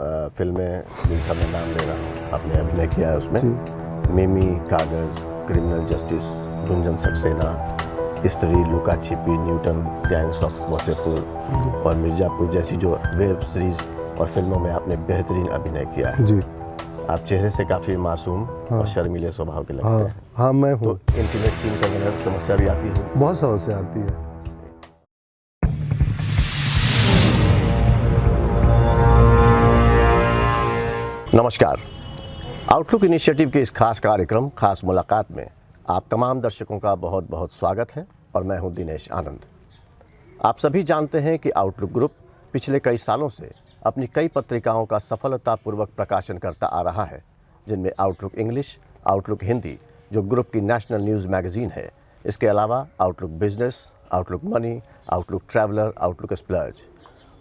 फिल्में जिनका मैं नाम ले रहा हूँ, आपने अभिनय किया है उसमें। मिमी, कागज़, क्रिमिनल जस्टिस, गुंजन सक्सेना, स्त्री, लुका छिपी, न्यूटन, गैंग्स ऑफ वासेपुर और मिर्ज़ापुर जैसी जो वेब सीरीज़ और फिल्मों में आपने बेहतरीन अभिनय किया है जी। आप चेहरे से काफ़ी मासूम और शर्मीले स्वभाव के लगते हैं। हाँ, मैं हूँ। तो इंटीमेट सीन करने में समस्या भी आती है? बहुत समस्या आती है। नमस्कार, आउटलुक इनिशिएटिव के इस खास कार्यक्रम खास मुलाकात में आप तमाम दर्शकों का बहुत बहुत स्वागत है और मैं हूं दिनेश आनंद। आप सभी जानते हैं कि आउटलुक ग्रुप पिछले कई सालों से अपनी कई पत्रिकाओं का सफलतापूर्वक प्रकाशन करता आ रहा है, जिनमें आउटलुक इंग्लिश, आउटलुक हिंदी जो ग्रुप की नेशनल न्यूज़ मैगजीन है, इसके अलावा outlook business, outlook money, outlook traveller, outlook splurge.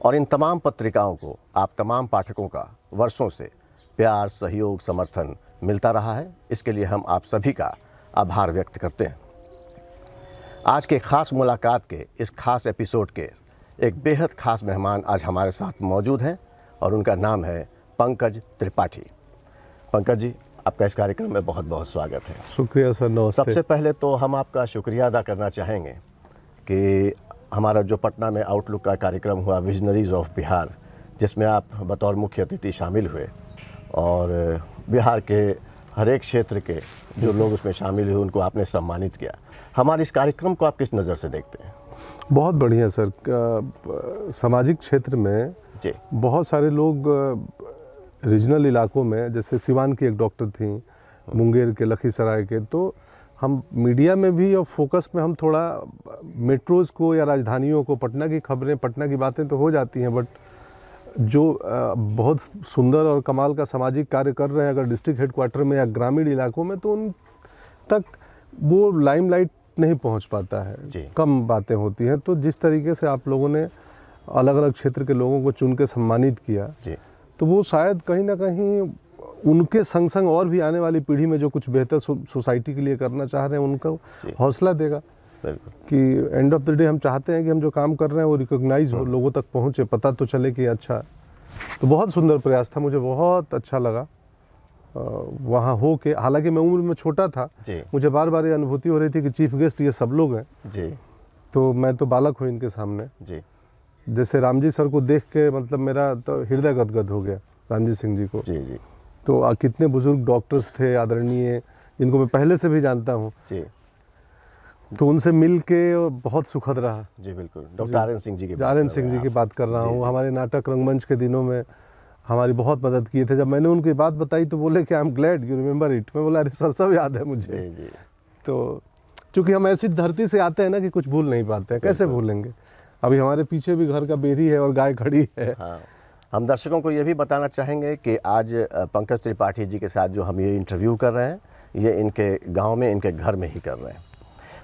और इन तमाम पत्रिकाओं को आप तमाम पाठकों का वर्षों से प्यार, सहयोग, समर्थन मिलता रहा है। इसके लिए हम आप सभी का आभार व्यक्त करते हैं। आज के खास मुलाकात के इस खास एपिसोड के एक बेहद खास मेहमान आज हमारे साथ मौजूद हैं और उनका नाम है पंकज त्रिपाठी। पंकज जी, आपका इस कार्यक्रम में बहुत बहुत स्वागत है। शुक्रिया सर, नमस्ते। सबसे पहले तो हम आपका शुक्रिया अदा करना चाहेंगे कि हमारा जो पटना में आउटलुक का कार्यक्रम हुआ विजनरीज ऑफ बिहार, जिसमें आप बतौर मुख्य अतिथि शामिल हुए और बिहार के हर एक क्षेत्र के जो लोग उसमें शामिल हुए उनको आपने सम्मानित किया। हमारे इस कार्यक्रम को आप किस नज़र से देखते हैं? बहुत बढ़िया सर। सामाजिक क्षेत्र में जी, बहुत सारे लोग रीजनल इलाकों में, जैसे सिवान की एक डॉक्टर थी, मुंगेर के, लखीसराय के, तो हम मीडिया में भी और फोकस में हम थोड़ा मेट्रोज़ को या राजधानियों को, पटना की खबरें, पटना की बातें तो हो जाती हैं, बट जो बहुत सुंदर और कमाल का सामाजिक कार्य कर रहे हैं अगर डिस्ट्रिक्ट हेडक्वार्टर में या ग्रामीण इलाकों में, तो उन तक वो लाइमलाइट नहीं पहुंच पाता है, कम बातें होती हैं। तो जिस तरीके से आप लोगों ने अलग अलग क्षेत्र के लोगों को चुन के सम्मानित किया, तो वो शायद कहीं ना कहीं उनके संग संग और भी आने वाली पीढ़ी में जो कुछ बेहतर सोसाइटी के लिए करना चाह रहे हैं उनको हौसला देगा कि एंड ऑफ द डे हम चाहते हैं कि हम जो काम कर रहे हैं वो रिकॉग्नाइज हो, लोगों तक पहुंचे, पता तो चले कि अच्छा। तो बहुत सुंदर प्रयास था, मुझे बहुत अच्छा लगा वहाँ हो के। हालांकि मैं उम्र में छोटा था, मुझे बार बार ये अनुभूति हो रही थी कि चीफ गेस्ट ये सब लोग हैं, तो मैं तो बालक हूँ इनके सामने। जैसे रामजी सर को देख के मतलब मेरा तो हृदय गदगद हो गया, रामजी सिंह जी को। तो कितने बुजुर्ग डॉक्टर्स थे आदरणीय, जिनको मैं पहले से भी जानता हूँ, तो उनसे मिल के बहुत सुखद रहा। जी बिल्कुल। Doctor R N Singh ji की बात कर रहा हूँ। हमारे नाटक रंगमंच के दिनों में हमारी बहुत मदद किए थे। जब मैंने उनकी बात बताई तो बोले कि I am glad you remember it. मैं बोला अरे सर, सब याद है मुझे। तो चूँकि हम ऐसी धरती से आते हैं ना कि कुछ भूल नहीं पाते हैं, कैसे भूलेंगे। अभी हमारे पीछे भी घर का बेरी है और गाय खड़ी है। हाँ। हम दर्शकों को ये भी बताना चाहेंगे कि आज पंकज त्रिपाठी जी के साथ जो हम ये इंटरव्यू कर रहे हैं, ये इनके गाँव में, इनके घर में ही कर रहे हैं।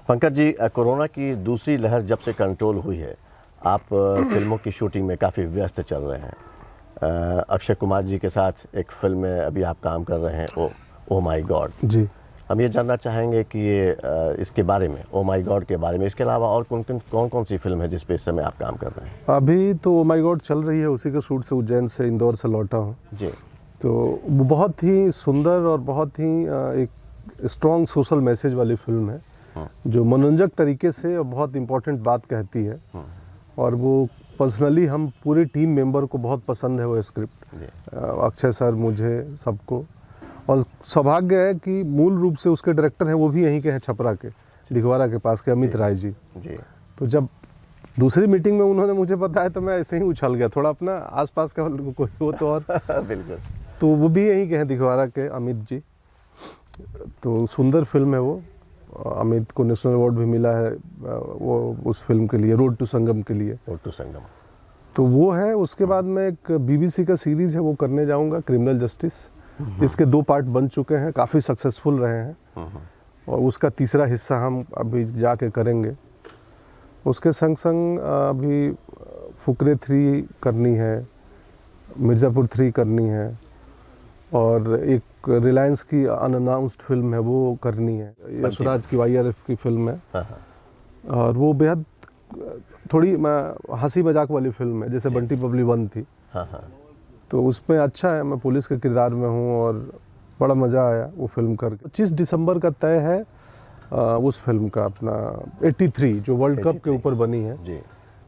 पंकज जी, कोरोना की दूसरी लहर जब से कंट्रोल हुई है, आप फिल्मों की शूटिंग में काफ़ी व्यस्त चल रहे हैं। अक्षय कुमार जी के साथ एक फिल्म में अभी आप काम कर रहे हैं, ओ माई गॉड जी। हम ये जानना चाहेंगे कि ये इसके बारे में, ओ माई गॉड के बारे में, इसके अलावा और कौन सी फिल्म है जिस पे इस समय आप काम कर रहे हैं? अभी तो ओ माई गॉड चल रही है, उसी के शूट से उज्जैन से, इंदौर से लौटा हूँ जी। तो वो बहुत ही सुंदर और बहुत ही एक स्ट्रॉन्ग सोशल मैसेज वाली फिल्म है, जो मनोरंजक तरीके से और बहुत इम्पोर्टेंट बात कहती है। और वो पर्सनली हम पूरे टीम मेंबर को बहुत पसंद है वो स्क्रिप्ट, अक्षय सर, मुझे, सबको। और सौभाग्य है कि मूल रूप से उसके डायरेक्टर हैं वो भी यहीं के हैं, छपरा के, दिघवारा के पास के, अमित राय जी। तो जब दूसरी मीटिंग में उन्होंने मुझे बताया तो मैं ऐसे ही उछल गया, थोड़ा अपना आसपास का कोई हो तो और बिल्कुल। तो वो भी यहीं के हैं, दिघवारा के, अमित जी। तो सुंदर फिल्म है वो। अमित को नेशनल अवार्ड भी मिला है वो उस फिल्म के लिए, रोड टू संगम के लिए। रोड टू संगम तो वो है। उसके बाद मैं एक बीबीसी का सीरीज़ है वो करने जाऊंगा, क्रिमिनल जस्टिस, जिसके 2 पार्ट बन चुके हैं, काफ़ी सक्सेसफुल रहे हैं, और उसका तीसरा हिस्सा हम अभी जाके करेंगे। उसके संग संग अभी फुकरे 3 करनी है, मिर्ज़ापुर 3 करनी है, और एक रिलायंस की अनअनाउंस्ड फिल्म है वो करनी है, यशराज की YRF की फिल्म है। और वो बेहद थोड़ी हंसी मजाक वाली फिल्म है, जैसे बंटी पबली 1 थी। तो उसमें अच्छा है, मैं पुलिस के किरदार में हूँ और बड़ा मज़ा आया वो फिल्म करके। 25 दिसंबर का तय है उस फिल्म का, अपना 83 जो वर्ल्ड कप के ऊपर बनी है जी।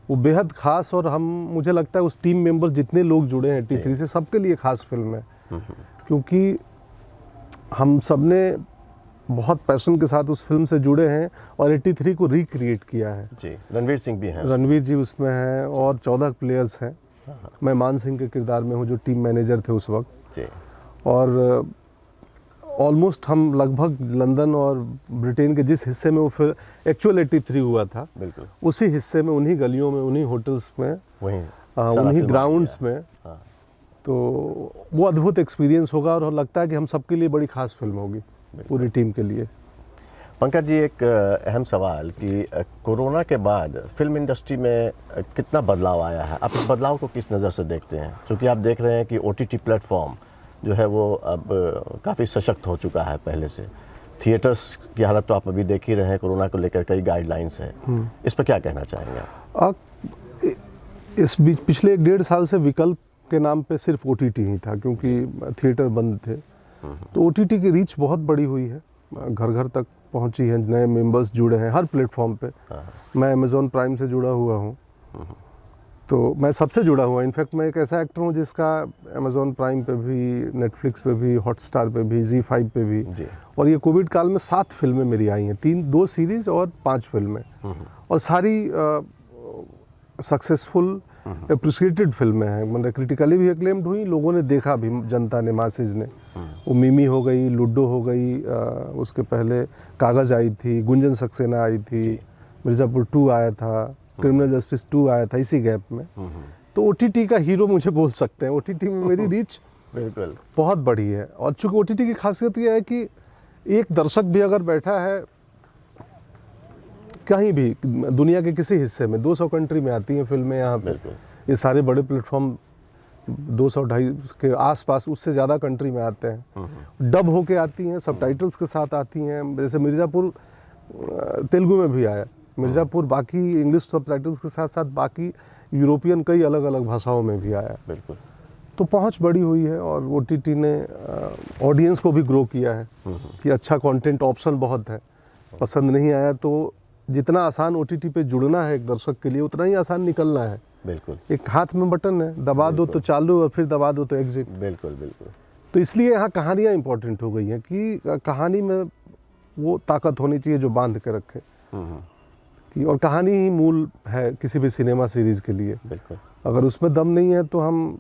वो बेहद खास, और हम मुझे लगता है उस टीम मेंबर्स जितने लोग जुड़े हैं 83 से, सबके लिए खास फिल्म है, क्योंकि हम सब ने बहुत पैशन के साथ उस फिल्म से जुड़े हैं और 83 को रिक्रिएट किया है जी। रणवीर सिंह भी हैं। रणवीर जी उसमें हैं और 14 प्लेयर्स हैं। मैं मान सिंह के किरदार में हूँ जो टीम मैनेजर थे उस वक्त जी। और ऑलमोस्ट हम लगभग लंदन और ब्रिटेन के जिस हिस्से में वो फिर एक्चुअल 83 हुआ था, बिल्कुल उसी हिस्से में, उन्हीं गलियों में, उन्हीं होटल्स में, उन्हीं ग्राउंड्स में। तो वो अद्भुत एक्सपीरियंस होगा और लगता है कि हम सबके लिए बड़ी खास फिल्म होगी, पूरी टीम के लिए। पंकज जी, एक अहम सवाल कि कोरोना के बाद फिल्म इंडस्ट्री में कितना बदलाव आया है, आप इस बदलाव को किस नज़र से देखते हैं? क्योंकि आप देख रहे हैं कि OTT प्लेटफॉर्म जो है वो अब काफ़ी सशक्त हो चुका है पहले से। थिएटर्स की हालत तो आप अभी देख ही रहे हैं, कोरोना को लेकर कई गाइडलाइंस हैं, इस पर क्या कहना चाहेंगे आप? इस बीच पिछले 1.5 साल से विकल्प के नाम पे सिर्फ OTT ही था, क्योंकि थिएटर बंद थे। तो OTT की रीच बहुत बड़ी हुई है, घर घर तक पहुंची है, नए मेंबर्स जुड़े हैं हर प्लेटफॉर्म पे। मैं अमेज़ॉन प्राइम से जुड़ा हुआ हूँ, तो मैं सबसे जुड़ा हुआ। इनफैक्ट मैं एक ऐसा एक्टर हूँ जिसका अमेज़ॉन प्राइम पे भी, नेटफ्लिक्स पे भी, हॉटस्टार पे भी, ZEE5 पे भी जी। और ये कोविड काल में 7 फिल्में मेरी आई हैं, 2 सीरीज़ और 5 फिल्में, और सारी सक्सेसफुल अप्रिशिएटेड फिल्में हैं। मतलब क्रिटिकली भी एक्लेम्ड हुई, लोगों ने देखा भी, जनता ने, मासेज ने। वो मिमी हो गई, लूडो हो गई, उसके पहले कागज़ आई थी, गुंजन सक्सेना आई थी, मिर्ज़ापुर 2 आया था, क्रिमिनल जस्टिस 2 आया था इसी गैप में। तो OTT का हीरो मुझे बोल सकते हैं। OTT में मेरी रीच बिल्कुल बहुत बड़ी है, और चूँकि OTT की खासियत यह है कि एक दर्शक भी अगर बैठा है कहीं भी दुनिया के किसी हिस्से में, 200 कंट्री में आती हैं फिल्में यहाँ पे। ये सारे बड़े प्लेटफॉर्म 200-250 के आसपास, उससे ज़्यादा कंट्री में आते हैं, डब होके आती हैं, सबटाइटल्स के साथ आती हैं। जैसे मिर्ज़ापुर तेलुगु में भी आया, मिर्ज़ापुर बाकी इंग्लिश सबटाइटल्स के साथ साथ बाकी यूरोपियन कई अलग अलग भाषाओं में भी आया। बिल्कुल। तो पहुंच बड़ी हुई है, और OTT ने ऑडियंस को भी ग्रो किया है कि अच्छा कंटेंट ऑप्शन बहुत है। पसंद नहीं आया तो जितना आसान OTT पे जुड़ना है एक दर्शक के लिए, उतना ही आसान निकलना है। बिल्कुल। एक हाथ में बटन है, दबा दो तो चालू और फिर दबा दो तो एग्जिट। बिल्कुल बिल्कुल। तो इसलिए यहाँ कहानियाँ इंपॉर्टेंट हो गई हैं कि कहानी में वो ताकत होनी चाहिए जो बांध के रखे, कि और कहानी ही मूल है किसी भी सिनेमा सीरीज़ के लिए। बिल्कुल। अगर उसमें दम नहीं है तो हम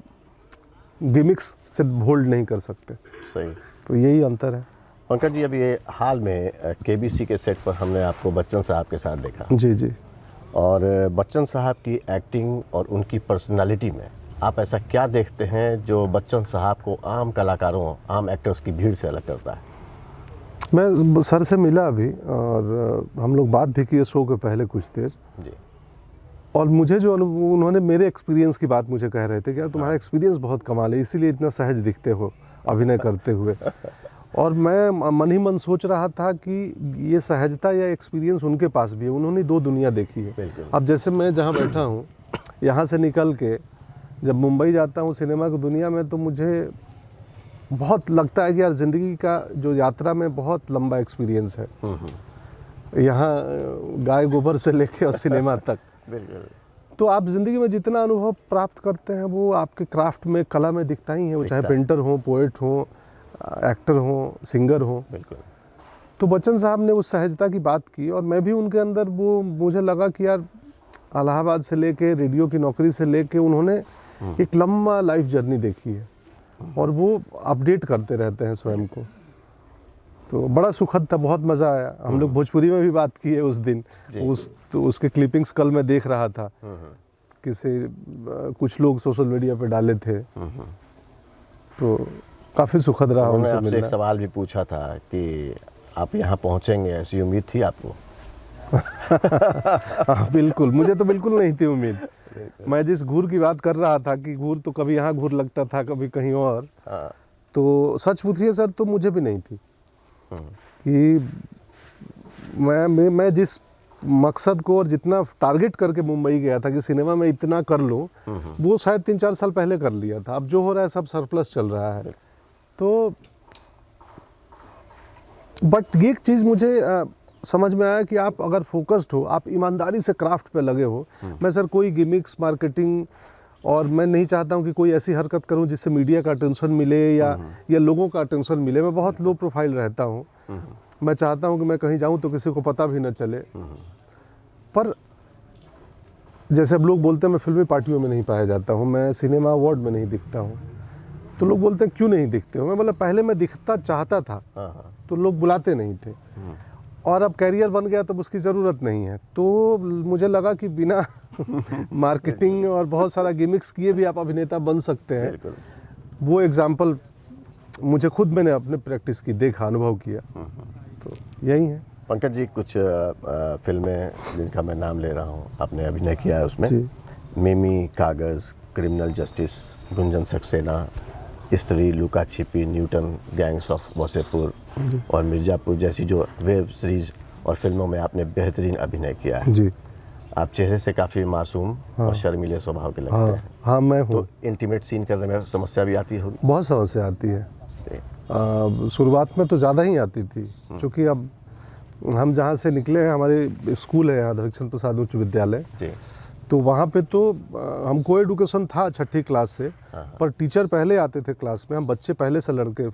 गिमिक्स से होल्ड नहीं कर सकते। सही। तो यही अंतर है। पंकज जी, अभी ये हाल में KBC के सेट पर हमने आपको बच्चन साहब के साथ देखा। जी जी। और बच्चन साहब की एक्टिंग और उनकी पर्सनालिटी में आप ऐसा क्या देखते हैं जो बच्चन साहब को आम कलाकारों, आम एक्टर्स की भीड़ से अलग करता है? मैं सर से मिला अभी, और हम लोग बात भी किए शो के पहले कुछ देर जी। और मुझे जो उन्होंने मेरे एक्सपीरियंस की बात मुझे कह रहे थे कि यार तुम्हारा एक्सपीरियंस बहुत कमाल है, इसीलिए इतना सहज दिखते हो अभिनय करते हुए। और मैं मन ही मन सोच रहा था कि ये सहजता या एक्सपीरियंस उनके पास भी है, उन्होंने 2 दुनिया देखी है। अब जैसे मैं जहाँ बैठा हूँ, यहाँ से निकल के जब मुंबई जाता हूँ सिनेमा की दुनिया में, तो मुझे बहुत लगता है कि यार ज़िंदगी का जो यात्रा में बहुत लंबा एक्सपीरियंस है, यहाँ गाय गोबर से लेके और सिनेमा तक। बिल्कुल। तो आप ज़िंदगी में जितना अनुभव प्राप्त करते हैं वो आपके क्राफ्ट में, कला में दिखता ही है, वो चाहे पेंटर हो, पोएट हो, एक्टर हो, सिंगर हो। बिल्कुल। तो बच्चन साहब ने उस सहजता की बात की, और मैं भी उनके अंदर वो, मुझे लगा कि यार इलाहाबाद से लेके, रेडियो की नौकरी से लेके उन्होंने एक लंबा लाइफ जर्नी देखी है, और वो अपडेट करते रहते हैं स्वयं को। तो बड़ा सुखद था, बहुत मज़ा आया। हम लोग भोजपुरी में भी बात की है उस दिन, उसके क्लिपिंग्स कल मैं देख रहा था, कुछ लोग सोशल मीडिया पे डाले थे, तो काफ़ी सुखद रहा उनसे मिलना। एक सवाल भी पूछा था कि आप यहाँ पहुँचेंगे, ऐसी उम्मीद थी आपको? हाँ बिल्कुल, मुझे तो बिल्कुल नहीं थी उम्मीद। मैं जिस घूर की बात कर रहा था कि घूर तो कभी यहाँ घूर लगता था, कभी कहीं और, तो सच पूछिए सर तो मुझे भी नहीं थी कि मैं जिस मकसद को और जितना टारगेट करके मुंबई गया था कि सिनेमा में इतना कर लूँ, वो शायद 3-4 साल पहले कर लिया था। अब जो हो रहा है सब सरप्लस चल रहा है। तो बट ये एक चीज़ मुझे समझ में आया कि आप अगर फोकस्ड हो, आप ईमानदारी से क्राफ्ट पे लगे हो। मैं सर कोई गिमिक्स मार्केटिंग, और मैं नहीं चाहता हूँ कि कोई ऐसी हरकत करूँ जिससे मीडिया का अटेंशन मिले या लोगों का अटेंशन मिले। मैं बहुत लो प्रोफाइल रहता हूँ। मैं चाहता हूँ कि मैं कहीं जाऊँ तो किसी को पता भी न चले। पर जैसे अब लोग बोलते हैं मैं फिल्मी पार्टियों में नहीं पाया जाता हूँ, मैं सिनेमा अवार्ड में नहीं दिखता हूँ, तो लोग बोलते हैं क्यों नहीं दिखते हो। मैं बोला पहले मैं दिखता चाहता था तो लोग बुलाते नहीं थे, और अब कैरियर बन गया तो उसकी ज़रूरत नहीं है। तो मुझे लगा कि बिना मार्केटिंग और बहुत सारा गिमिक्स किए भी आप अभिनेता बन सकते हैं। वो एग्जाम्पल मुझे खुद मैंने अपने प्रैक्टिस की देखा, अनुभव किया। तो यही है। पंकज जी, कुछ फिल्में जिनका मैं नाम ले रहा हूँ आपने अभिनय किया है उसमें, मिमी, कागज़, क्रिमिनल जस्टिस, गुंजन सक्सेना, स्त्री, लुका छिपी, न्यूटन, गैंग्स ऑफ वासेपुर और मिर्ज़ापुर जैसी जो वेब सीरीज़ और फिल्मों में आपने बेहतरीन अभिनय किया है। जी। आप चेहरे से काफ़ी मासूम और शर्मीले स्वभाव के लगते हैं। हाँ, मैं हूँ। तो इंटीमेट सीन करने में समस्या भी आती होगी? बहुत समस्या आती है। शुरुआत में तो ज़्यादा ही आती थी, क्योंकि अब हम जहाँ से निकले हैं, हमारे स्कूल है यहाँ धरमचंद प्रसाद उच्च विद्यालय, तो वहाँ पे तो हमको एडुकेशन था 6ठी क्लास से, पर टीचर पहले आते थे क्लास में। हम बच्चे पहले से लड़के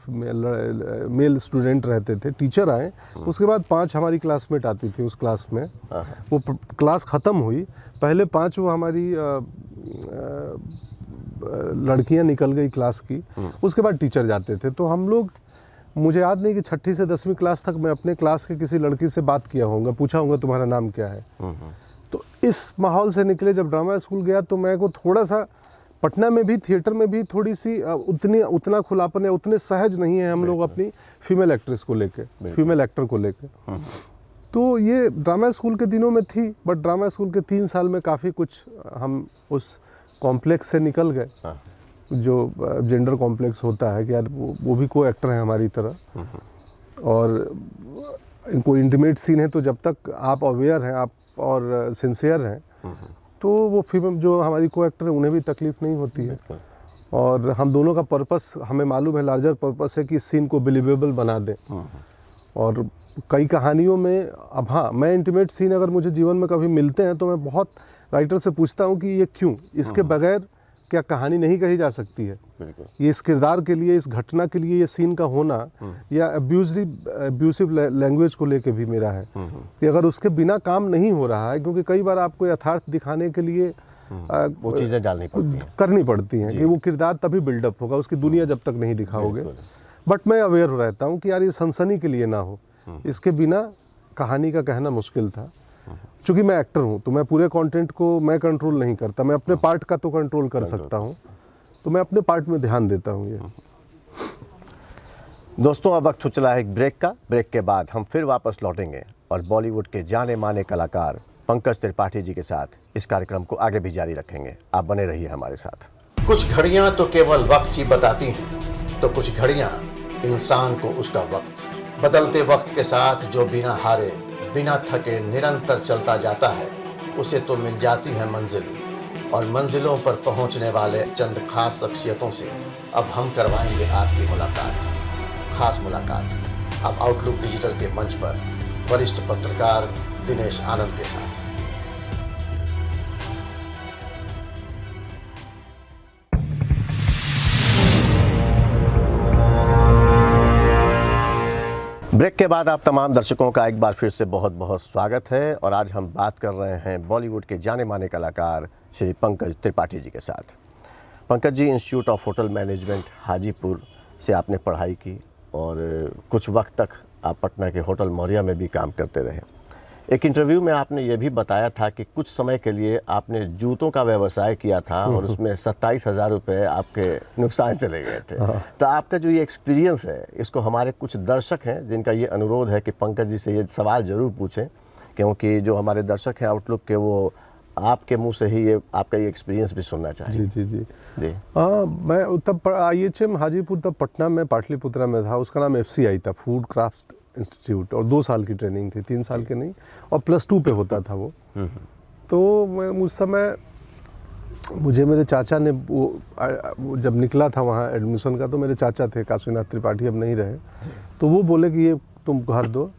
मेल स्टूडेंट रहते थे, टीचर आए, उसके बाद 5 हमारी क्लासमेट आती थी उस क्लास में। वो क्लास ख़त्म हुई, पहले 5 वो हमारी लड़कियां निकल गई क्लास की, उसके बाद टीचर जाते थे। तो हम लोग, मुझे याद नहीं कि 6ठी से 10वीं क्लास तक मैं अपने क्लास के किसी लड़की से बात किया होऊंगा, पूछा होगा तुम्हारा नाम क्या है। तो इस माहौल से निकले, जब ड्रामा स्कूल गया तो मैं को थोड़ा सा पटना में भी थिएटर में भी थोड़ी सी उतना खुलापन है, उतने सहज नहीं है हम लोग अपनी फीमेल एक्ट्रेस को लेके, फीमेल एक्टर को लेके। तो ये ड्रामा स्कूल के दिनों में थी, बट ड्रामा स्कूल के 3 साल में काफ़ी कुछ हम उस कॉम्प्लेक्स से निकल गए, जो जेंडर कॉम्प्लेक्स होता है कि यार वो भी को एक्टर है हमारी तरह, और इनको इंटीमेट सीन है, तो जब तक आप अवेयर हैं, आप और सिंसियर हैं, तो वो फिल्म जो हमारी को एक्टर है उन्हें भी तकलीफ नहीं होती है। और हम दोनों का पर्पस हमें मालूम है, लार्जर पर्पस है कि इस सीन को बिलीवेबल बना दें। और कई कहानियों में, अब हाँ, मैं इंटीमेट सीन अगर मुझे जीवन में कभी मिलते हैं तो मैं बहुत राइटर से पूछता हूँ कि ये क्यों, इसके बगैर क्या कहानी नहीं कही जा सकती है। ये इस किरदार के लिए, इस घटना के लिए ये सीन का होना, या अब्यूसिव लैंग्वेज को लेके भी मेरा है कि अगर उसके बिना काम नहीं हो रहा है, क्योंकि कई बार आपको यथार्थ दिखाने के लिए वो चीज़ें करनी पड़ती हैं कि वो किरदार तभी बिल्डअप होगा, उसकी दुनिया जब तक नहीं दिखाओगे। बट मैं अवेयर रहता हूँ कि यार ये सनसनी के लिए ना हो, इसके बिना कहानी का कहना मुश्किल था। चूँकि मैं एक्टर हूँ तो मैं पूरे कंटेंट को मैं कंट्रोल नहीं करता, मैं अपने पार्ट का तो कंट्रोल कर सकता हूँ, तो मैं अपने पार्ट में ध्यान देता हूँ। ये दोस्तों, अब वक्त हो चला है एक ब्रेक का। ब्रेक के बाद हम फिर वापस लौटेंगे और बॉलीवुड के जाने माने कलाकार पंकज त्रिपाठी जी के साथ इस कार्यक्रम को आगे भी जारी रखेंगे। आप बने रहिए हमारे साथ। कुछ घड़ियां तो केवल वक्त ही बताती हैं, तो कुछ घड़ियां इंसान को उसका वक्त। बदलते वक्त के साथ जो बिना हारे, बिना थके निरंतर चलता जाता है, उसे तो मिल जाती है मंजिल। और मंजिलों पर पहुंचने वाले चंद खास शख्सियतों से अब हम करवाएंगे आपकी मुलाकात, खास मुलाकात। अब आउटलुक डिजिटल के मंच पर वरिष्ठ पत्रकार दिनेश आनंद के साथ। ब्रेक के बाद आप तमाम दर्शकों का एक बार फिर से बहुत बहुत स्वागत है। और आज हम बात कर रहे हैं बॉलीवुड के जाने माने कलाकार श्री पंकज त्रिपाठी जी के साथ। Pankaj ji, institute of hotel management Hajipur से आपने पढ़ाई की और कुछ वक्त तक आप पटना के होटल मौर्या में भी काम करते रहे। एक इंटरव्यू में आपने ये भी बताया था कि कुछ समय के लिए आपने जूतों का व्यवसाय किया था और उसमें 27,000 रुपये आपके नुकसान चले गए थे। तो आपका जो ये एक्सपीरियंस है, इसको हमारे कुछ दर्शक हैं जिनका ये अनुरोध है कि पंकज जी से ये सवाल ज़रूर पूछें, क्योंकि जो हमारे दर्शक हैं आउटलुक के, वो आपके मुंह से ही ये आपका ये एक्सपीरियंस भी सुनना चाहिए। जी। मैं तब IHM हाजीपुर तब पटना में पाटलिपुत्रा में था, उसका नाम FCI था, फूड क्राफ्ट इंस्टीट्यूट, और 2 साल की ट्रेनिंग थी, 3 साल की नहीं, और +2 पे होता था वो। तो मैं उस समय मुझे मेरे चाचा ने वो जब निकला था वहाँ एडमिशन का, तो मेरे चाचा थे काशीनाथ त्रिपाठी, अब नहीं रहे, तो वो बोले कि ये तुम घर दो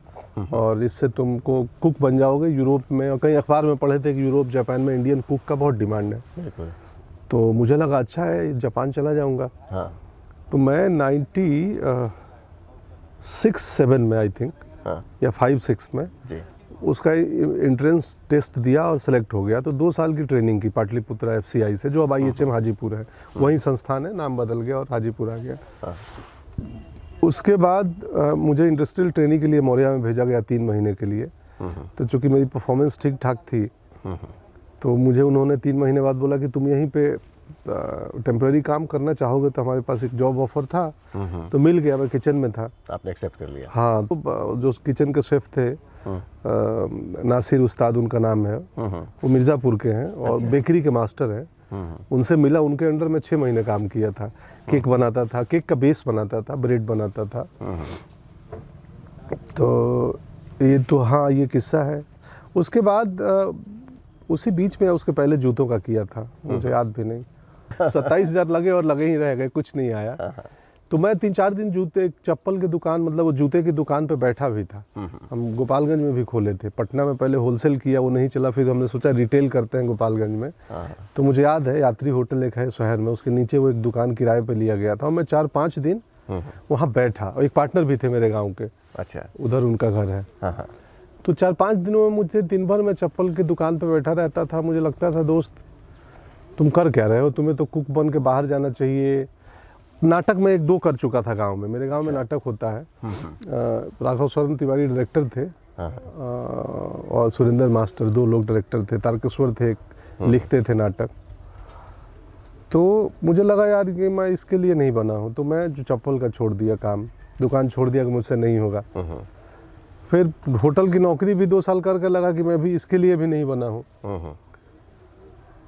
और इससे तुमको कुक बन जाओगे यूरोप में, और कहीं अखबार में पढ़े थे कि यूरोप जापान में इंडियन कुक का बहुत डिमांड है। तो मुझे लगा अच्छा है, जापान चला जाऊँगा। हाँ। तो मैं 96-7 में आई थिंक, या 5-6 में जी। उसका एंट्रेंस टेस्ट दिया और सेलेक्ट हो गया। तो 2 साल की ट्रेनिंग की पाटलिपुत्रा FCI से, जो अब IHM हाजीपुर है, वही संस्थान है, नाम बदल गया और हाजीपुर आ गया। उसके बाद मुझे इंडस्ट्रियल ट्रेनिंग के लिए मौर्या में भेजा गया 3 महीने के लिए। तो चूँकि मेरी परफॉर्मेंस ठीक ठाक थी, तो मुझे उन्होंने 3 महीने बाद बोला कि तुम यहीं पे टेम्प्रेरी काम करना चाहोगे, तो हमारे पास एक जॉब ऑफर था, तो मिल गया। मैं किचन में था, आपने एक्सेप्ट कर लिया? हाँ। तो जो किचन के शेफ थे, नासिर उस्ताद उनका नाम है, वो मिर्ज़ापुर के हैं और बेकरी के मास्टर हैं। उनसे मिला, उनके अंडर में 6 महीने काम किया था। केक बनाता था, केक का बेस बनाता था, ब्रेड बनाता था। तो ये तो हाँ, ये किस्सा है। उसके बाद उसी बीच में, उसके पहले जूतों का किया था, मुझे याद भी नहीं। 27,000 लगे और लगे ही रह गए, कुछ नहीं आया। तो मैं 3-4 दिन जूते, चप्पल की दुकान, मतलब वो जूते की दुकान पे बैठा भी था। हम गोपालगंज में भी खोले थे, पटना में पहले होलसेल किया, वो नहीं चला, फिर हमने सोचा रिटेल करते हैं गोपालगंज में। तो मुझे याद है, यात्री होटल एक है शहर में, उसके नीचे वो एक दुकान किराए पे लिया गया था, और मैं 4-5 दिन वहाँ बैठा, और एक पार्टनर भी थे मेरे गाँव के। अच्छा। उधर उनका घर है। तो 4-5 दिनों में मुझे दिन भर मैं चप्पल की दुकान पे बैठा रहता था। मुझे लगता था, दोस्त तुम कर क्या रहे हो, तुम्हें तो कुक बन के बाहर जाना चाहिए। नाटक में 1-2 कर चुका था गांव में, मेरे गांव में नाटक होता है। राघव शरण तिवारी डायरेक्टर थे, और सुरेंद्र मास्टर, 2 लोग डायरेक्टर थे। तारकेश्वर थे, लिखते थे नाटक। तो मुझे लगा यार कि मैं इसके लिए नहीं बना हूँ, तो मैं जो चप्पल का छोड़ दिया काम, दुकान छोड़ दिया कि मुझसे नहीं होगा। फिर होटल की नौकरी भी 2 साल करके लगा कि मैं भी इसके लिए भी नहीं बना हूँ।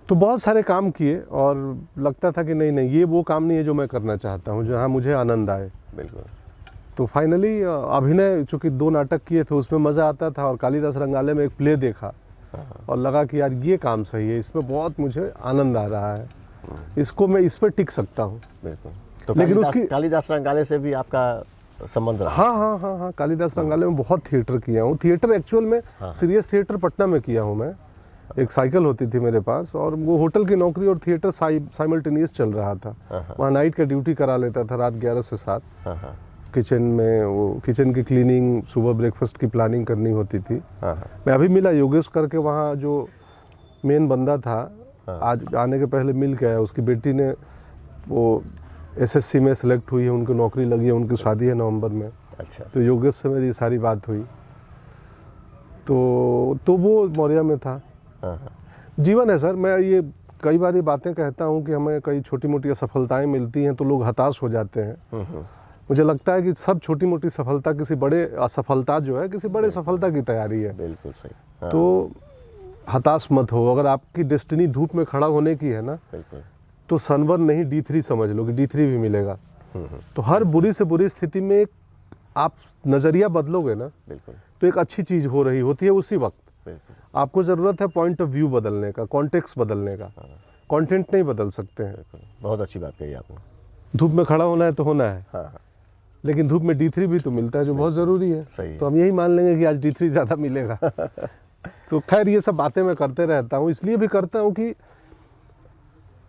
तो बहुत सारे काम किए, और लगता था कि नहीं, ये वो काम नहीं है जो मैं करना चाहता हूँ, जहाँ मुझे आनंद आए। बिल्कुल। तो फाइनली अभिनय, चूँकि 2 नाटक किए थे, उसमें मज़ा आता था, और कालिदास रंगालय में एक प्ले देखा और लगा कि यार ये काम सही है, इसमें बहुत मुझे आनंद आ रहा है, इसको मैं इस पर टिक सकता हूँ। बिल्कुल। तो लेकिन उसकी कालिदास रंगालय से भी आपका संबंध रहा? हाँ, कालिदास रंगालय में बहुत थिएटर किया हूँ। थिएटर एक्चुअल में सीरियस थिएटर पटना में किया हूँ मैं। एक साइकिल होती थी मेरे पास, और वो होटल की नौकरी और थिएटर साइमल्टेनियस चल रहा था। वहाँ नाइट का ड्यूटी करा लेता था, रात 11 से 7। किचन में वो किचन की क्लीनिंग, सुबह ब्रेकफास्ट की प्लानिंग करनी होती थी। मैं अभी मिला योगेश करके, वहाँ जो मेन बंदा था, आज आने के पहले मिल के आया। उसकी बेटी ने वो SSC में सेलेक्ट हुई है, उनकी नौकरी लगी है, उनकी शादी है नवंबर में। अच्छा। तो योगेश से मेरी सारी बात हुई। तो वो मौर्या में था। जीवन है सर। मैं ये कई बार ये बातें कहता हूँ कि हमें कई छोटी मोटी असफलताएं मिलती हैं तो लोग हताश हो जाते हैं। मुझे लगता है कि सब छोटी मोटी सफलता किसी बड़े असफलता जो है किसी बड़े सफलता की तैयारी है। बिल्कुल सही। तो हताश मत हो। अगर आपकी डेस्टिनी धूप में खड़ा होने की है ना, तो सनबर्न नहीं D3 समझ लो कि D3 भी मिलेगा। तो हर बुरी से बुरी स्थिति में आप नज़रिया बदलोगे ना, तो एक अच्छी चीज़ हो रही होती है उसी वक्त। आपको ज़रूरत है पॉइंट ऑफ व्यू बदलने का, कॉन्टेक्स्ट बदलने का। कंटेंट नहीं बदल सकते हैं। बहुत अच्छी बात कही आपने। धूप में खड़ा होना है तो होना है। हाँ। लेकिन धूप में D3 भी तो मिलता है जो बहुत ज़रूरी है। सही है। तो हम यही मान लेंगे कि आज D3 ज़्यादा मिलेगा। तो खैर ये सब बातें मैं करते रहता हूँ, इसलिए भी करता हूँ कि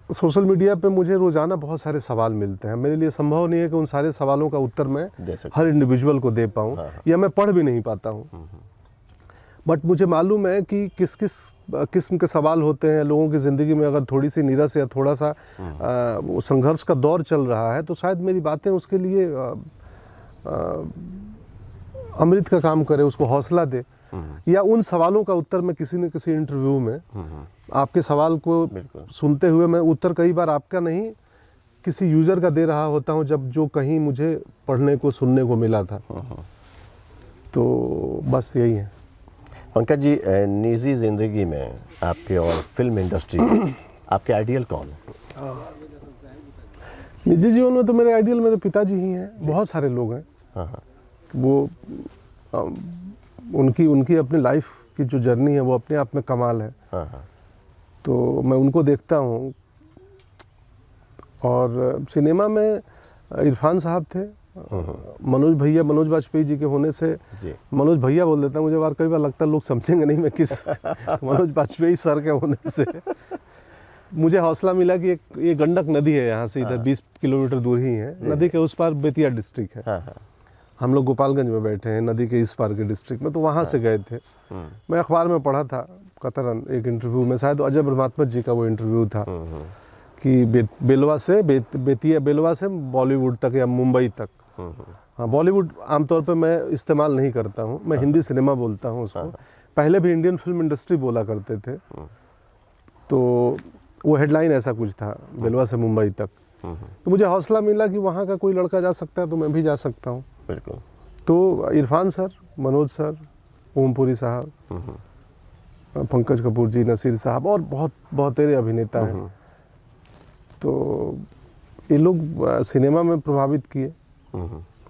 सोशल मीडिया पे मुझे रोज़ाना बहुत सारे सवाल मिलते हैं। मेरे लिए संभव नहीं है कि उन सारे सवालों का उत्तर मैं हर इंडिविजुअल को दे पाऊँ, या मैं पढ़ भी नहीं पाता हूँ। बट मुझे मालूम है कि किस किस किस्म के सवाल होते हैं लोगों की ज़िंदगी में। अगर थोड़ी सी नीरस या थोड़ा सा संघर्ष का दौर चल रहा है तो शायद मेरी बातें उसके लिए अमृत का काम करे, उसको हौसला दे। या उन सवालों का उत्तर मैं किसी न किसी इंटरव्यू में आपके सवाल को सुनते हुए मैं उत्तर कई बार आपका नहीं किसी यूज़र का दे रहा होता हूँ, जब जो कहीं मुझे पढ़ने को सुनने को मिला था। तो बस यही है। पंकज जी, निजी ज़िंदगी में आपके और फिल्म इंडस्ट्री आपके आइडियल कौन है? निजी जीवन में तो मेरे आइडियल मेरे पिताजी ही हैं। बहुत सारे लोग हैं। वो उनकी उनकी अपनी लाइफ की जो जर्नी है वो अपने आप में कमाल है। हाँ हाँ। तो मैं उनको देखता हूँ। और सिनेमा में इरफान साहब थे, मनोज भैया, मनोज वाजपेयी जी के होने से जी। मनोज भैया बोल देता हूँ, मुझे कई बार लगता है लोग समझेंगे नहीं मैं किस मनोज वाजपेयी सर के होने से मुझे हौसला मिला कि ये गंडक नदी है, यहाँ से इधर 20 किलोमीटर दूर ही है, नदी के उस पार बेतिया डिस्ट्रिक्ट है। हाँ हाँ। हम लोग गोपालगंज में बैठे हैं, नदी के इस पार के डिस्ट्रिक्ट में, तो वहाँ से गए थे। मैं अखबार में पढ़ा था कतरन एक इंटरव्यू में, शायद अजय ब्रह्मात्मक जी का वो इंटरव्यू था कि बेलवा से बेतिया, बेलवा से बॉलीवुड तक या मुंबई तक। हाँ, बॉलीवुड आमतौर पे मैं इस्तेमाल नहीं करता हूँ, मैं हिंदी सिनेमा बोलता हूँ उसको। पहले भी इंडियन फिल्म इंडस्ट्री बोला करते थे। तो वो हेडलाइन ऐसा कुछ था, बेलवा से मुंबई तक। तो मुझे हौसला मिला कि वहाँ का कोई लड़का जा सकता है तो मैं भी जा सकता हूँ। बिल्कुल। तो इरफान सर, मनोज सर, ओमपुरी साहब, पंकज कपूर जी, नसीर साहब और बहुत बहुतेरे अभिनेता हैं। तो ये लोग सिनेमा में प्रभावित किए।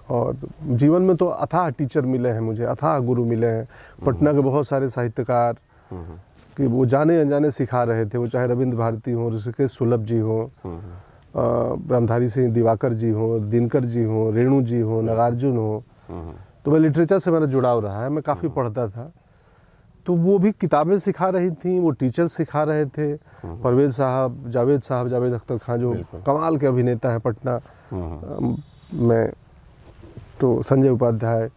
और जीवन में तो अथाह टीचर मिले हैं मुझे, अथाह गुरु मिले हैं। पटना के बहुत सारे साहित्यकार कि वो जाने अनजाने सिखा रहे थे, वो चाहे रविंद्र भारती हों, ऋषिकेश सुलभ जी हों, ब्रह्मधारी सिंह दिवाकर जी हों, दिनकर जी हों, रेणु जी हों, नागार्जुन हों। तो मैं लिटरेचर से मेरा जुड़ाव रहा है, मैं काफ़ी पढ़ता था। तो वो भी किताबें सिखा रही थी, वो टीचर सिखा रहे थे। परवेज साहब, जावेद अख्तर खान जो कमाल के अभिनेता हैं पटना में, तो संजय उपाध्याय,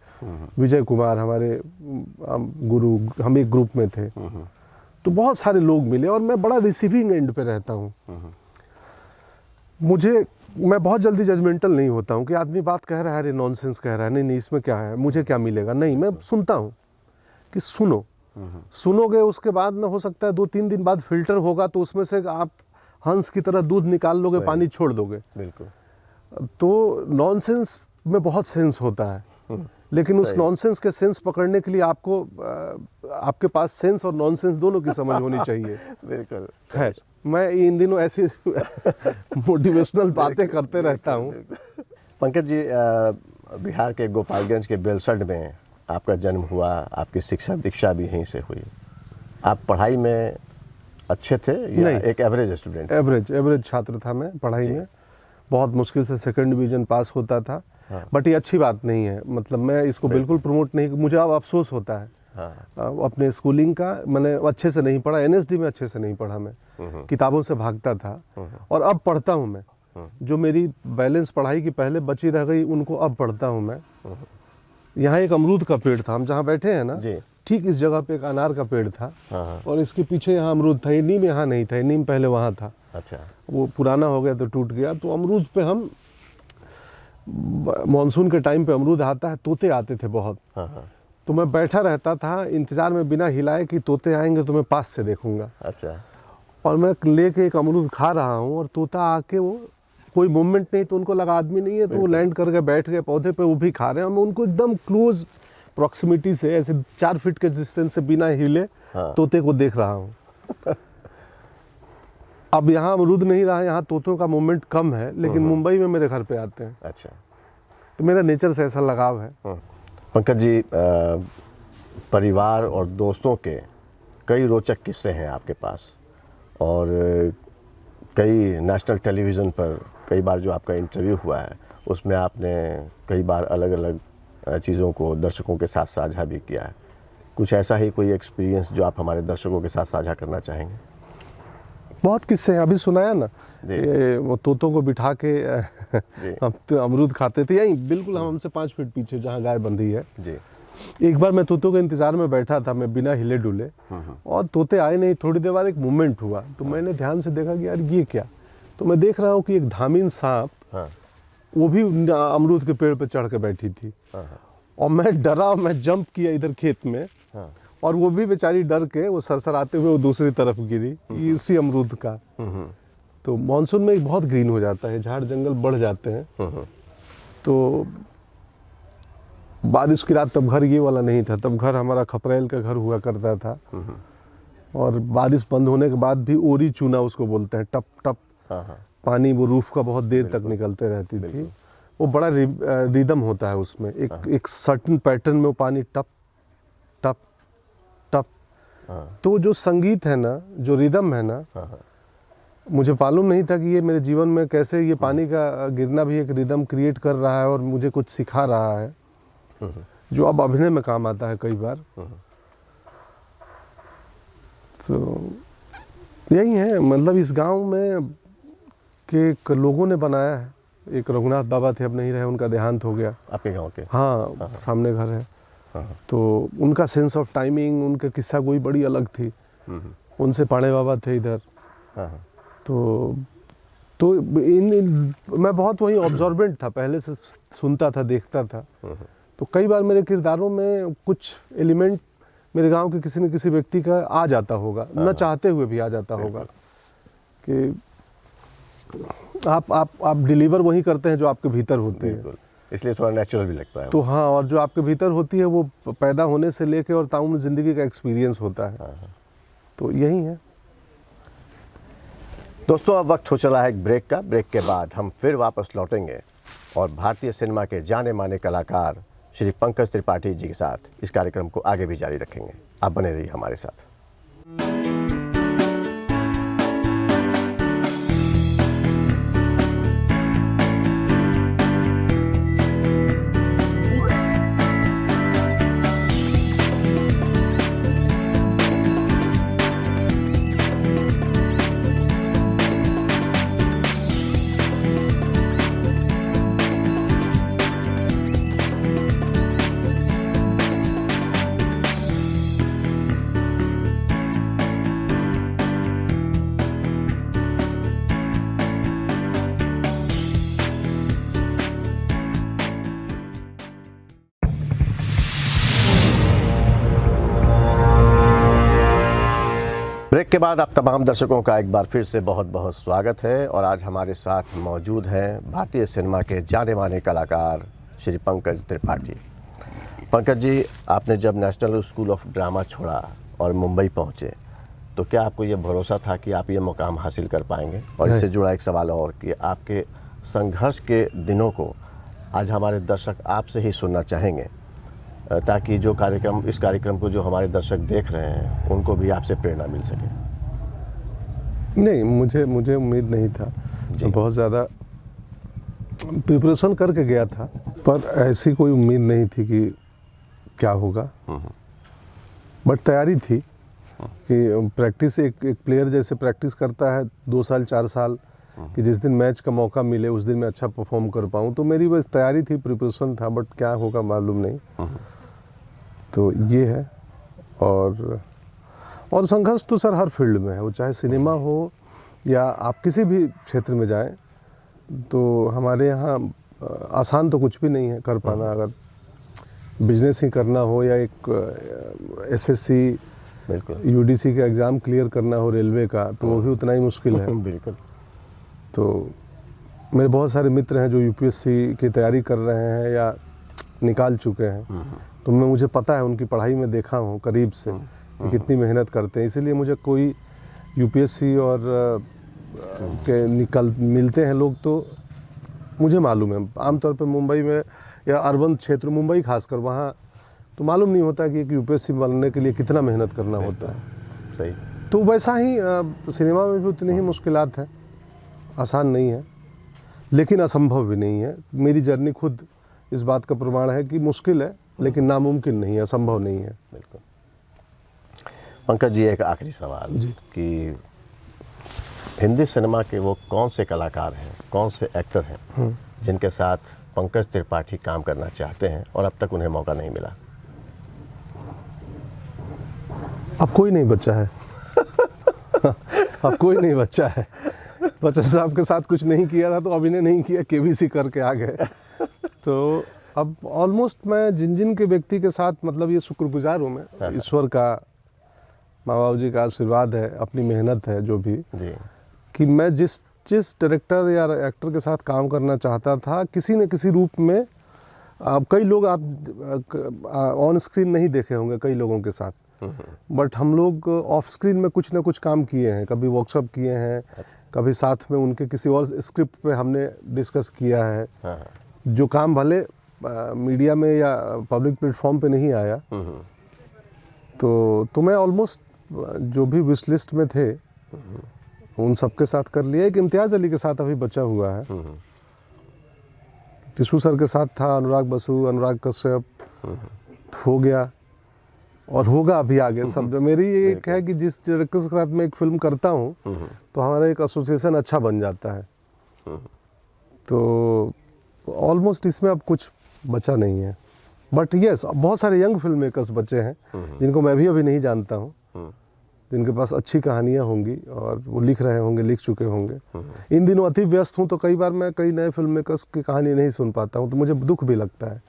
विजय कुमार हमारे गुरु, हम एक ग्रुप में थे। तो बहुत सारे लोग मिले और मैं बड़ा रिसीविंग एंड पे रहता हूँ। मैं बहुत जल्दी जजमेंटल नहीं होता हूँ कि आदमी बात कह रहा है, अरे नॉनसेंस कह रहा है, नहीं इसमें क्या है, मुझे क्या मिलेगा। नहीं, मैं सुनता हूँ कि सुनोगे, उसके बाद में हो सकता है 2-3 दिन बाद फिल्टर होगा, तो उसमें से आप हंस की तरह दूध निकाल लोगे, पानी छोड़ दोगे। बिल्कुल। तो नॉनसेंस में बहुत सेंस होता है, लेकिन उस नॉनसेंस के सेंस पकड़ने के लिए आपको आपके पास सेंस और नॉनसेंस दोनों की समझ होनी चाहिए। बिल्कुल। खैर, मैं इन दिनों ऐसी मोटिवेशनल बातें करते रहता हूँ। पंकज जी, बिहार के गोपालगंज के बेलसंड में आपका जन्म हुआ, आपकी शिक्षा दीक्षा भी यहीं से हुई। आप पढ़ाई में अच्छे थे या नहीं, एक एवरेज स्टूडेंट? एवरेज छात्र था मैं पढ़ाई में। बहुत मुश्किल से सेकंड डिवीजन पास होता था। बट ये अच्छी बात नहीं है, मतलब मैं इसको बिल्कुल प्रमोट नहीं, मुझे अब अफसोस होता है। अपने स्कूलिंग का मैंने अच्छे से नहीं पढ़ा, एनएसडी में अच्छे से नहीं पढ़ा मैं, किताबों से भागता था। और अब पढ़ता हूँ मैं, जो मेरी बैलेंस पढ़ाई की पहले बची रह गई उनको अब पढ़ता हूँ मैं। यहाँ एक अमरूद का पेड़ था, हम जहाँ बैठे हैं ना, ठीक इस जगह पे एक अनार का पेड़ था। और इसके पीछे यहाँ अमरूद था। ये नीम यहाँ नहीं था, नीम पहले वहाँ था। अच्छा। वो पुराना हो गया तो टूट गया। तो अमरूद पे हम, मानसून के टाइम पे अमरूद आता है, तोते आते थे बहुत। तो मैं बैठा रहता था इंतजार में बिना हिलाए कि तोते आएंगे तो मैं पास से देखूंगा। अच्छा। और मैं लेके एक अमरूद खा रहा हूँ और तोता आके, वो कोई मूवमेंट नहीं, तो उनको लगा आदमी नहीं है, तो वो लैंड करके बैठ गए पौधे पे, वो भी खा रहे हैं। मैं उनको एकदम क्लोज प्रॉक्सिमिटी से, ऐसे 4 फीट के डिस्टेंस से बिना हिले तोते को देख रहा हूँ। अब यहाँ अमरूद नहीं रहा, यहाँ तोतों का मूवमेंट कम है, लेकिन मुंबई में मेरे घर पे आते हैं। अच्छा। तो मेरा नेचर से ऐसा लगाव है। पंकज जी, परिवार और दोस्तों के कई रोचक किस्से हैं आपके पास, और कई नेशनल टेलीविज़न पर कई बार जो आपका इंटरव्यू हुआ है उसमें आपने कई बार अलग अलग चीज़ों को दर्शकों के साथ साझा भी किया है। कुछ ऐसा ही कोई एक्सपीरियंस जो आप हमारे दर्शकों के साथ साझा करना चाहेंगे? बहुत किस्से हैं, अभी सुनाया ना, वो तोतों को बिठा के हम तो अमरूद खाते थे यहीं बिल्कुल हमसे 5 फीट पीछे जहाँ गाय बंधी है जी। एक बार मैं तोतों के इंतजार में बैठा था, मैं बिना हिले डुले, और तोते आए नहीं। थोड़ी देर बाद एक मूवमेंट हुआ, तो मैंने ध्यान से देखा कि यार ये क्या। तो मैं देख रहा हूँ कि एक धामीन सांप, वो भी अमरूद के पेड़ पे चढ़ के बैठी थी। और मैं डरा, मैं जंप किया इधर खेत में, और वो भी बेचारी डर के वो सरसराते हुए वो दूसरी तरफ गिरी, इसी अमरूद का। तो मानसून में बहुत ग्रीन हो जाता है, झाड़ जंगल बढ़ जाते हैं। तो बारिश की रात, तब घर ये वाला नहीं था, तब घर हमारा खपरेल का घर हुआ करता था। और बारिश बंद होने के बाद भी ओरी चूना उसको बोलते हैं, टप टप पानी वो रूफ का बहुत देर तक निकलते रहती थी। वो बड़ा रिदम होता है उसमें, एक सर्टेन पैटर्न में वो पानी टप टप टप। तो जो संगीत है ना, जो रिदम है ना, मुझे मालूम नहीं था कि ये मेरे जीवन में कैसे ये पानी का गिरना भी एक रिदम क्रिएट कर रहा है और मुझे कुछ सिखा रहा है, जो अब अभिनय में काम आता है कई बार। तो यही है, मतलब इस गांव में के लोगों ने बनाया है। एक रघुनाथ बाबा थे, अब नहीं रहे, उनका देहांत हो गया। आपके गांव के? हाँ, सामने घर है। तो उनका सेंस ऑफ टाइमिंग, उनका किस्सा कोई बड़ी अलग थी। उनसे पाड़े बाबा थे इधर। तो मैं बहुत वही ऑब्जर्वेंट था, पहले से सुनता था, देखता था। तो कई बार मेरे किरदारों में कुछ एलिमेंट मेरे गांव के किसी न किसी व्यक्ति का आ जाता होगा, न चाहते हुए भी आ जाता होगा कि आप डिलीवर वही करते हैं जो आपके भीतर होती है, इसलिए थोड़ा नेचुरल भी लगता है। तो हाँ, और जो आपके भीतर होती है वो पैदा होने से लेके और ताउम्र ज़िंदगी का एक्सपीरियंस होता है। तो यही है दोस्तों। अब वक्त हो चला है एक ब्रेक का। ब्रेक के बाद हम फिर वापस लौटेंगे और भारतीय सिनेमा के जाने माने कलाकार श्री पंकज त्रिपाठी जी के साथ इस कार्यक्रम को आगे भी जारी रखेंगे। आप बने रहिए हमारे साथ। ब्रेक के बाद आप तमाम दर्शकों का एक बार फिर से बहुत बहुत स्वागत है। और आज हमारे साथ मौजूद हैं भारतीय सिनेमा के जाने माने कलाकार श्री पंकज त्रिपाठी। पंकज जी, आपने जब नेशनल स्कूल ऑफ ड्रामा छोड़ा और मुंबई पहुंचे, तो क्या आपको ये भरोसा था कि आप ये मुकाम हासिल कर पाएंगे? और इससे जुड़ा एक सवाल और कि आपके संघर्ष के दिनों को आज हमारे दर्शक आपसे ही सुनना चाहेंगे, ताकि जो कार्यक्रम, इस कार्यक्रम को जो हमारे दर्शक देख रहे हैं उनको भी आपसे प्रेरणा मिल सके। नहीं, मुझे उम्मीद नहीं था। बहुत ज़्यादा प्रिपरेशन करके गया था, पर ऐसी कोई उम्मीद नहीं थी कि क्या होगा। बट तैयारी थी कि प्रैक्टिस, एक प्लेयर जैसे प्रैक्टिस करता है 2 साल 4 साल, कि जिस दिन मैच का मौका मिले उस दिन मैं अच्छा परफॉर्म कर पाऊँ। तो मेरी बस तैयारी थी, प्रिपरेशन था, बट क्या होगा मालूम नहीं। तो ये है। और संघर्ष तो सर हर फील्ड में है, वो चाहे सिनेमा हो या आप किसी भी क्षेत्र में जाएं, तो हमारे यहाँ आसान तो कुछ भी नहीं है कर पाना। अगर बिजनेस ही करना हो या एक एसएससी बिल्कुल यूडीसी का एग्ज़ाम क्लियर करना हो रेलवे का, तो वो भी उतना ही मुश्किल है। बिल्कुल। तो मेरे बहुत सारे मित्र हैं जो यूपीएससी की तैयारी कर रहे हैं या निकाल चुके हैं, तो मुझे पता है, उनकी पढ़ाई में देखा हूँ करीब से कि कितनी मेहनत करते हैं। इसीलिए मुझे कोई यूपीएससी और के मिलते हैं लोग, तो मुझे मालूम है। आमतौर पे मुंबई में या अर्बन क्षेत्र, मुंबई खासकर, वहाँ तो मालूम नहीं होता कि एक यूपीएससी बनने के लिए कितना मेहनत करना होता है। सही। तो वैसा ही सिनेमा में भी उतनी ही मुश्किलात हैं। आसान नहीं है, लेकिन असंभव भी नहीं है। मेरी जर्नी खुद इस बात का प्रमाण है कि मुश्किल है, लेकिन नामुमकिन नहीं है, असंभव नहीं है। बिल्कुल। पंकज जी, एक आखिरी सवाल जी, कि हिंदी सिनेमा के वो कौन से कलाकार हैं, कौन से एक्टर हैं जिनके साथ पंकज त्रिपाठी काम करना चाहते हैं और अब तक उन्हें मौका नहीं मिला? अब कोई नहीं बच्चा है। अब कोई नहीं बच्चा है। बच्चा साहब के साथ कुछ नहीं किया था तो अभिनय नहीं किया, केबीसी करके आ गए। तो अब ऑलमोस्ट मैं जिन के व्यक्ति के साथ, मतलब ये शुक्रगुजार हूँ मैं ईश्वर का, माँ बाबू जी का आशीर्वाद है, अपनी मेहनत है जो भी जी, कि मैं जिस डायरेक्टर या एक्टर के साथ काम करना चाहता था, किसी न किसी रूप में, अब कई लोग आप ऑन स्क्रीन नहीं देखे होंगे कई लोगों के साथ, बट हम लोग ऑफ स्क्रीन में कुछ ना कुछ काम किए हैं। कभी वर्कशॉप किए हैं, कभी साथ में उनके किसी और स्क्रिप्ट पे हमने डिस्कस किया है, जो काम भले मीडिया में या पब्लिक प्लेटफॉर्म पे नहीं आया, तो मैं ऑलमोस्ट जो भी विश लिस्ट में थे उन सबके साथ कर लिया। एक इम्तियाज़ अली के साथ अभी बचा हुआ है, टिशू सर के साथ था, अनुराग बसु, अनुराग कश्यप, हो गया और होगा अभी आगे सब। मेरी एक है कि जिस डायरेक्टर के साथ मैं एक फिल्म करता हूँ तो हमारा एक एसोसिएशन अच्छा बन जाता है। तो ऑलमोस्ट इसमें अब कुछ बचा नहीं है, बट यस बहुत सारे यंग फिल्म मेकर्स बचे हैं जिनको मैं भी अभी नहीं जानता हूँ, जिनके पास अच्छी कहानियाँ होंगी और वो लिख रहे होंगे, लिख चुके होंगे। इन दिनों अति व्यस्त हूँ तो कई बार मैं कई नए फिल्म मेकर्स की कहानी नहीं सुन पाता हूँ, तो मुझे दुख भी लगता है।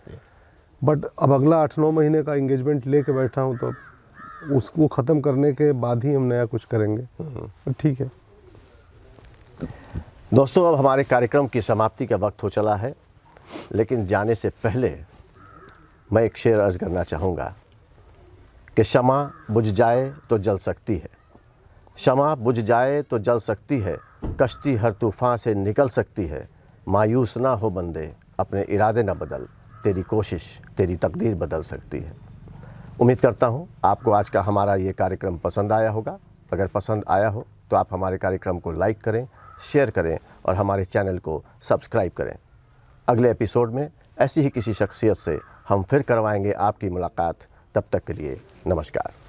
बट अब अगला 8-9 महीने का इंगेजमेंट लेके बैठा हूँ, तो उसको ख़त्म करने के बाद ही हम नया कुछ करेंगे। ठीक है दोस्तों, अब हमारे कार्यक्रम की समाप्ति का वक्त हो चला है, लेकिन जाने से पहले मैं एक शेर अर्ज़ करना चाहूँगा कि शमा बुझ जाए तो जल सकती है, शमा बुझ जाए तो जल सकती है, कश्ती हर तूफ़ान से निकल सकती है, मायूस ना हो बंदे, अपने इरादे ना बदल, तेरी कोशिश तेरी तकदीर बदल सकती है। उम्मीद करता हूँ आपको आज का हमारा ये कार्यक्रम पसंद आया होगा। अगर पसंद आया हो तो आप हमारे कार्यक्रम को लाइक करें, शेयर करें और हमारे चैनल को सब्सक्राइब करें। अगले एपिसोड में ऐसी ही किसी शख्सियत से हम फिर करवाएंगे आपकी मुलाकात। तब तक के लिए नमस्कार।